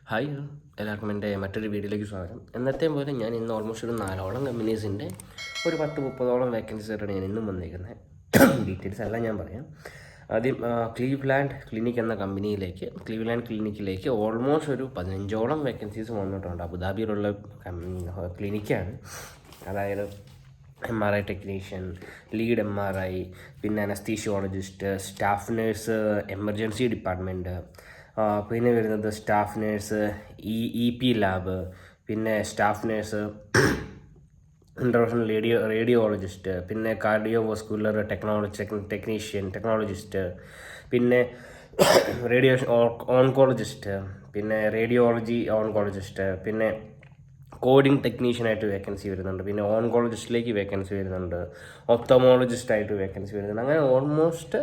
Hi എല്ലാവർക്കും എൻ്റെ മറ്റൊരു വീഡിയോയിലേക്ക് സ്വാഗതം. എന്നത്തെയും പോലെ ഞാൻ ഇന്ന് ഓൾമോസ്റ്റ് ഒരു 4ഓളം കമ്പനീസിൻ്റെ ഒരു 10-30ഓളം വേക്കൻസീസ് ആയിട്ടാണ് ഞാൻ ഇന്നും വന്നിരിക്കുന്നത്. ഡീറ്റെയിൽസ് എല്ലാം ഞാൻ പറയാം. ആദ്യം ക്ലീവ്ലാൻഡ് ക്ലിനിക് എന്ന ക്ലീവ്ലാൻഡ് ക്ലിനിക്കിലേക്ക് ഓൾമോസ്റ്റ് ഒരു 15ഓളം വേക്കൻസീസ് വന്നിട്ടുണ്ട്. അബുദാബിയിലുള്ള ക്ലിനിക്കാണ്. അതായത് MRI ടെക്നീഷ്യൻ, ലീഡ് MRI, പിന്നെ anaesthesiologist, staff nurse, emergency department, പിന്നെ വരുന്നത് സ്റ്റാഫ് നേഴ്സ്, EP ലാബ്, പിന്നെ സ്റ്റാഫ് നേഴ്സ്, ഇൻ്റർനാഷണൽ റേഡിയോളജിസ്റ്റ്, പിന്നെ കാർഡിയോവാസ്കുലർ ടെക്നോളജിസ്റ്റ്, പിന്നെ റേഡിയേഷൻ ഓൺകോളജിസ്റ്റ്, പിന്നെ റേഡിയോളജി ഓൺകോളജിസ്റ്റ്, പിന്നെ കോഡിംഗ് ടെക്നീഷ്യനായിട്ട് വേക്കൻസി വരുന്നുണ്ട്, പിന്നെ ഓൺകോളജിസ്റ്റിലേക്ക് വേക്കൻസി വരുന്നുണ്ട്, ഒപ്തമോളജിസ്റ്റായിട്ട് വേക്കൻസി വരുന്നുണ്ട്. അങ്ങനെ ഓൾമോസ്റ്റ്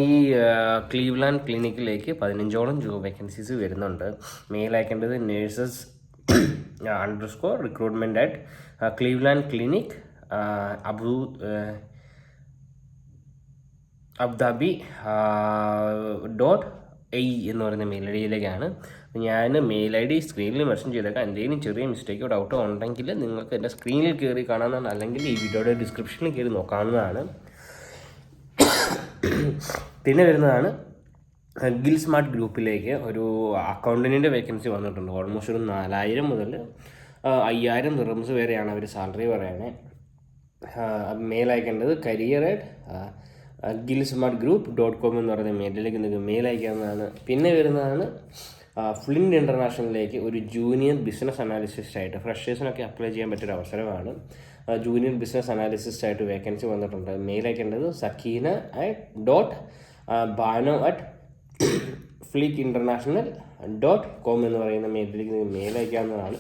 ഈ ക്ലീവ്ലാൻഡ് ക്ലിനിക്കിലേക്ക് 15ഓളം ജോബ് വേക്കൻസീസ് വരുന്നുണ്ട്. മെയിൽ അയക്കേണ്ടത് nurses _recruitment at Cleveland clinic Abu Dhabi .ai എന്ന് പറയുന്ന മെയിൽ ഐ ഡിയിലേക്കാണ്. ഞാൻ മെയിൽ ഐ ഡി സ്ക്രീനിൽ മെൻഷൻ ചെയ്തേക്കാം. എന്തെങ്കിലും ചെറിയ മിസ്റ്റേക്കോ ഡൗട്ടോ ഉണ്ടെങ്കിൽ നിങ്ങൾക്ക് എൻ്റെ സ്ക്രീനിൽ കയറി കാണാവുന്നതാണ്, അല്ലെങ്കിൽ ഈ വീഡിയോയുടെ ഡിസ്ക്രിപ്ഷനിൽ കയറി നോക്കാവുന്നതാണ്. പിന്നെ വരുന്നതാണ് ഗിൽ സ്മാർട്ട് ഗ്രൂപ്പിലേക്ക് ഒരു അക്കൗണ്ടൻറ്റിൻ്റെ വേക്കൻസി വന്നിട്ടുണ്ട്. ഓൾമോസ്റ്റ് ഒരു 4000 മുതൽ 5000 ദിർഹംസ് വരെയാണ് അവർ സാലറി പറയുന്നത്. മെയിൽ അയക്കേണ്ടത് career@gilsmartgroup.com എന്ന് പറയുന്ന മെയിലിലേക്ക് നിങ്ങൾക്ക് മെയിൽ അയക്കാവുന്നതാണ്. പിന്നെ വരുന്നതാണ് ഫ്ലിൻറ്റ് ഇൻ്റർനാഷണലിലേക്ക് ഒരു ജൂനിയർ ബിസിനസ് അനാലിസിസ്റ്റായിട്ട് ഫ്രഷേഴ്സിനൊക്കെ അപ്ലൈ ചെയ്യാൻ പറ്റിയൊരു അവസരമാണ്. ജൂനിയർ ബിസിനസ് അനാലിസിസ്റ്റായിട്ട് വേക്കൻസി വന്നിട്ടുണ്ട്. മെയിൽ അയക്കേണ്ടത് sakina@bano@flicinternational.com എന്ന് പറയുന്ന മെയിലിലേക്ക് നിങ്ങൾക്ക് മെയിൽ അയക്കാവുന്നതാണ്.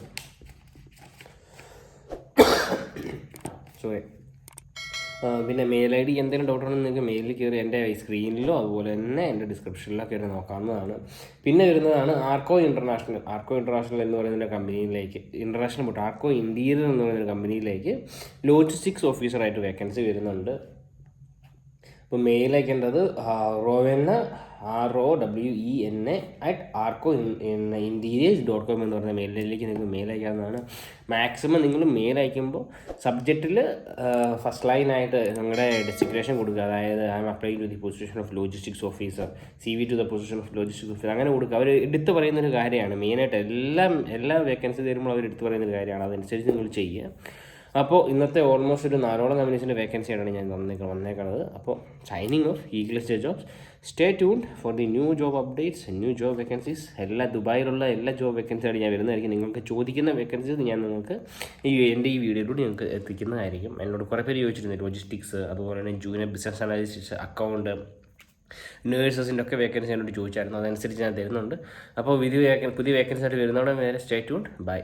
പിന്നെ മെയിൽ ഐ ഡി എന്തെങ്കിലും ഡൗട്ട് ഉണ്ടെങ്കിൽ നിങ്ങൾക്ക് മെയിലിൽ കയറി എൻ്റെ സ്ക്രീനിലോ അതുപോലെ തന്നെ എൻ്റെ ഡിസ്ക്രിപ്ഷനിലോ കയറി നോക്കാവുന്നതാണ്. പിന്നെ വരുന്നതാണ് ആർക്കോ ഇൻ്റർനാഷണൽ എന്ന് പറയുന്ന കമ്പനിയിലേക്ക് ആർക്കോ ഇൻറ്റീരിയർ എന്ന് പറയുന്ന കമ്പനിയിലേക്ക് ലോജിസ്റ്റിക്സ് ഓഫീസറായിട്ട് വേക്കൻസി വരുന്നുണ്ട്. അപ്പോൾ മെയിൽ അയക്കേണ്ടത് ROWENA@arcointeriors.com എന്ന് പറയുന്ന മെയിലിലേക്ക് നിങ്ങൾക്ക് മെയിൽ അയക്കാവുന്നതാണ്. മാക്സിമം നിങ്ങൾ മെയിൽ അയക്കുമ്പോൾ സബ്ജക്റ്റിൽ ഫസ്റ്റ് ലൈനായിട്ട് നിങ്ങളുടെ ഡെസിഗ്നേഷൻ കൊടുക്കുക. അതായത് I am applying to the position of logistics officer, CV to the position of logistics officer, അങ്ങനെ കൊടുക്കുക. അവർ എടുത്ത് പറയുന്നൊരു കാര്യമാണ്. മെയിനായിട്ട് എല്ലാ വേക്കൻസി തരുമ്പോൾ അവർ എടുത്ത് പറയുന്നൊരു കാര്യമാണ്. അതനുസരിച്ച് നിങ്ങൾ ചെയ്യുക. അപ്പോൾ ഇന്നത്തെ ഓൾമോസ്റ്റ് ഒരു 4ഓളം കമ്പനീസിൻ്റെ വേക്കൻസിയാണ് ഞാൻ വന്നേക്കുന്നത്. അപ്പോൾ signing off Eagles jobs. Stay tuned for the new job updates, new job vacancies. ദുബായിലുള്ള എല്ലാ ജോബ് വേക്കൻസിയായിട്ട് ഞാൻ വരുന്നതായിരിക്കും. നിങ്ങൾക്ക് ചോദിക്കുന്ന വേക്കൻസീസ് ഞാൻ നിങ്ങൾക്ക് എൻ്റെ ഈ വീഡിയോയിലൂടെ നിങ്ങൾക്ക് എത്തിക്കുന്നതായിരിക്കും. എന്നോട് കുറേ പേര് ചോദിച്ചിരുന്നു ലോജിസ്റ്റിക്സ്, അതുപോലെ തന്നെ ജൂനിയർ ബിസിനസ് അനാലിസിസ്, അക്കൗണ്ട്, നേഴ്സസിൻ്റെ ഒക്കെ വേക്കൻസി എന്നോട് ചോദിച്ചായിരുന്നു. അതനുസരിച്ച് ഞാൻ തരുന്നുണ്ട്. അപ്പോൾ പുതിയ വേക്കൻസി ആയിട്ട് വരുന്നതോടെ വരെ സ്റ്റേ ട്യൂൺഡ്. ബൈ.